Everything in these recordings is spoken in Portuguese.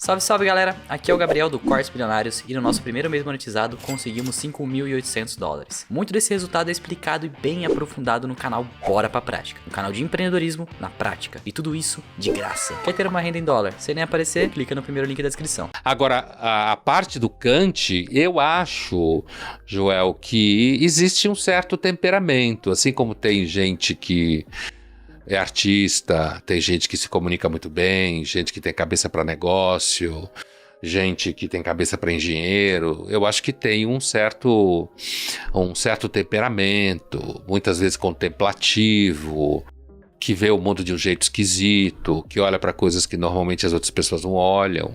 Salve, salve galera, aqui é o Gabriel do Cortes Bilionários e no nosso primeiro mês monetizado conseguimos $5.800. Muito desse resultado é explicado e bem aprofundado no canal Bora Pra Prática, um canal de empreendedorismo na prática, e tudo isso de graça. Quer ter uma renda em dólar? Sem nem aparecer, clica no primeiro link da descrição. Agora, a parte do Kant, eu acho, Joel, que existe um certo temperamento, assim como tem gente que é artista, tem gente que se comunica muito bem, gente que tem cabeça para negócio, gente que tem cabeça para engenheiro. Eu acho que tem um certo temperamento, muitas vezes contemplativo, que vê o mundo de um jeito esquisito, que olha para coisas que normalmente as outras pessoas não olham.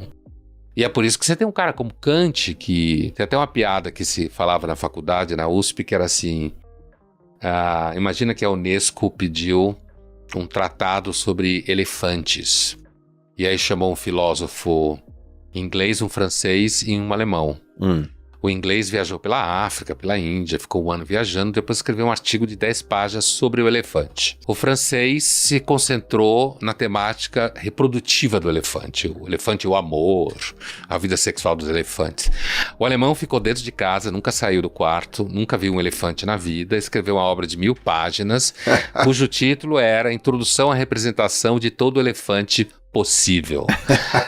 E é por isso que você tem um cara como Kant, que tem até uma piada que se falava na faculdade, na USP, que era assim: imagina que a Unesco pediu um tratado sobre elefantes. E aí chamou um filósofo inglês, um francês e um alemão. O inglês viajou pela África, pela Índia, ficou um ano viajando, depois escreveu um artigo de 10 páginas sobre o elefante. O francês se concentrou na temática reprodutiva do elefante, o elefante e o amor, a vida sexual dos elefantes. O alemão ficou dentro de casa, nunca saiu do quarto, nunca viu um elefante na vida, escreveu uma obra de 1000 páginas, cujo título era Introdução à Representação de todo elefante possível.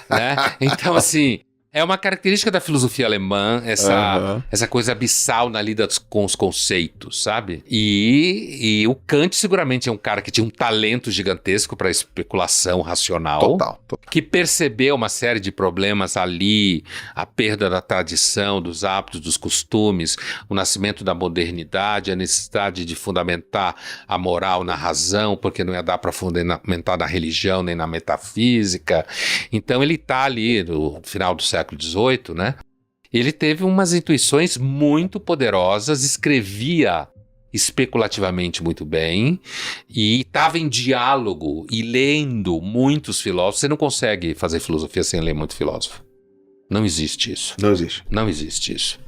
Né? Então, assim, é uma característica da filosofia alemã, essa coisa abissal na lida com os conceitos, sabe? E o Kant seguramente é um cara que tinha um talento gigantesco para especulação racional. Total. Que percebeu uma série de problemas ali, a perda da tradição, dos hábitos, dos costumes, o nascimento da modernidade, a necessidade de fundamentar a moral na razão, porque não ia dar para fundamentar na religião nem na metafísica. Então ele está ali no final do século XVIII, né? Ele teve umas intuições muito poderosas, escrevia especulativamente muito bem e estava em diálogo e lendo muitos filósofos. Você não consegue fazer filosofia sem ler muito filósofo. Não existe isso. Não existe isso.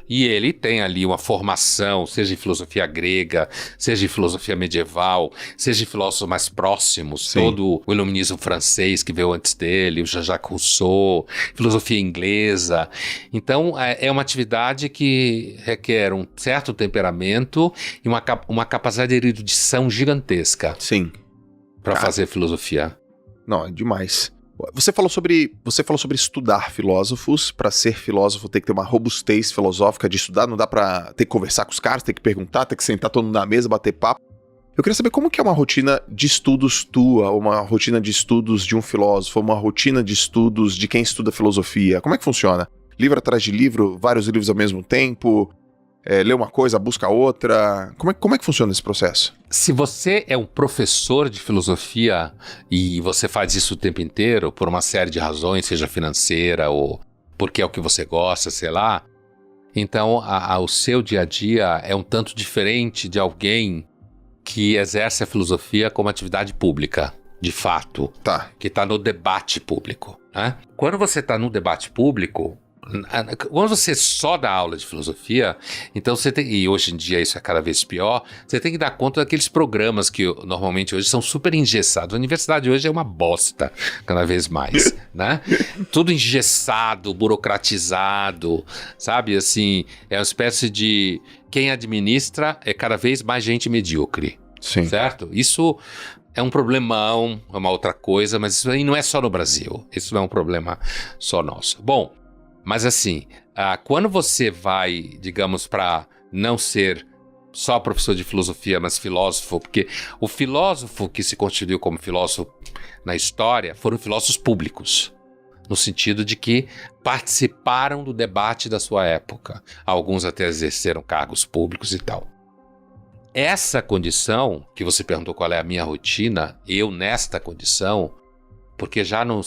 E ele tem ali uma formação, seja em filosofia grega, seja em filosofia medieval, seja em filósofos mais próximos, Sim. Todo o iluminismo francês que veio antes dele, o Jean-Jacques Rousseau, filosofia inglesa. Então, é uma atividade que requer um certo temperamento e uma capacidade de erudição gigantesca. Sim. Para fazer filosofia. Não, é demais. Você falou sobre estudar filósofos. Para ser filósofo tem que ter uma robustez filosófica de estudar, não dá para ter que conversar com os caras, ter que perguntar, ter que sentar todo mundo na mesa, bater papo. Eu queria saber como que é uma rotina de estudos tua, uma rotina de estudos de um filósofo, uma rotina de estudos de quem estuda filosofia. Como é que funciona? Livro atrás de livro, vários livros ao mesmo tempo? Lê uma coisa, busca outra. Como é que funciona esse processo? Se você é um professor de filosofia e você faz isso o tempo inteiro, por uma série de razões, seja financeira ou porque é o que você gosta, sei lá, então o seu dia a dia é um tanto diferente de alguém que exerce a filosofia como atividade pública, de fato, que está no debate público. Né? Quando você está no debate público, quando você só dá aula de filosofia, então você tem, e hoje em dia isso é cada vez pior, você tem que dar conta daqueles programas que normalmente hoje são super engessados. A universidade hoje é uma bosta, cada vez mais, né? Tudo engessado, burocratizado, sabe? Assim, é uma espécie de... Quem administra é cada vez mais gente medíocre, Sim. Certo? Isso é um problemão, é uma outra coisa, mas isso aí não é só no Brasil. Isso não é um problema só nosso. Bom, mas assim, quando você vai, digamos, para não ser só professor de filosofia, mas filósofo, porque o filósofo que se constituiu como filósofo na história foram filósofos públicos, no sentido de que participaram do debate da sua época. Alguns até exerceram cargos públicos e tal. Essa condição, que você perguntou qual é a minha rotina, eu nesta condição, porque já no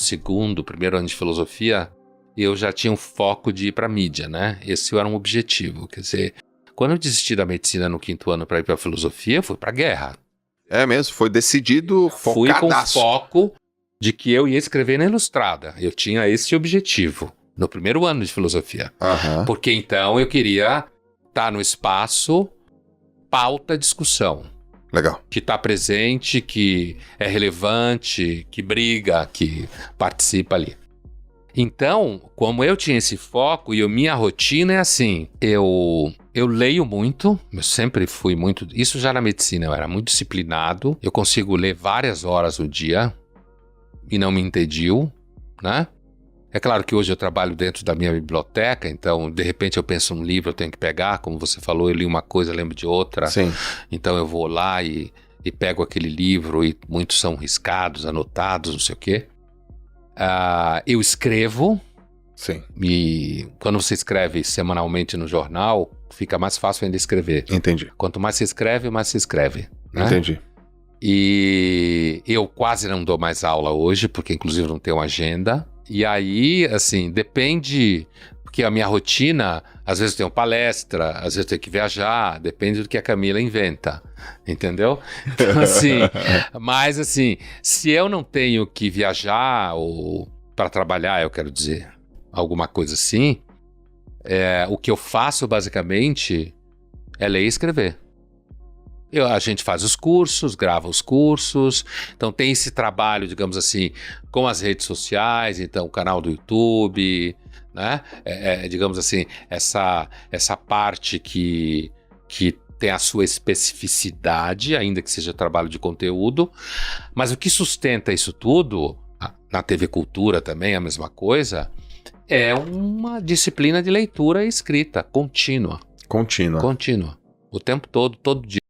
primeiro ano de filosofia, eu já tinha um foco de ir para a mídia, né? Esse era um objetivo. Quer dizer, quando eu desisti da medicina no 5º ano para ir para a filosofia, eu fui para a guerra. É mesmo? Foi decidido, focadaço. Fui com foco de que eu ia escrever na Ilustrada. Eu tinha esse objetivo no primeiro ano de filosofia. Porque então eu queria estar no espaço pauta discussão. Legal. Que está presente, que é relevante, que briga, que participa ali. Então, como eu tinha esse foco e a minha rotina é assim, eu leio muito, eu sempre fui muito, isso já na medicina, eu era muito disciplinado, eu consigo ler várias horas no dia e não me entedio, né? É claro que hoje eu trabalho dentro da minha biblioteca, então de repente eu penso num livro, eu tenho que pegar, como você falou, eu li uma coisa, lembro de outra, Sim. então eu vou lá e pego aquele livro e muitos são riscados, anotados, não sei o quê. Eu escrevo. Sim. E quando você escreve semanalmente no jornal, fica mais fácil ainda escrever. Entendi. Quanto mais você escreve, mais se escreve. Né? Entendi. E eu quase não dou mais aula hoje, porque inclusive não tenho agenda. E aí, assim, depende, porque a minha rotina, às vezes eu tenho palestra, às vezes eu tenho que viajar, depende do que a Camila inventa, entendeu? Então, assim, mas assim, se eu não tenho que viajar ou para trabalhar, eu quero dizer, alguma coisa assim, o que eu faço basicamente é ler e escrever. A gente faz os cursos, grava os cursos, então tem esse trabalho, digamos assim, com as redes sociais, então o canal do YouTube, né? Digamos assim, essa parte que tem a sua especificidade, ainda que seja trabalho de conteúdo, mas o que sustenta isso tudo, na TV Cultura também é a mesma coisa, é uma disciplina de leitura e escrita contínua. Contínua. O tempo todo dia.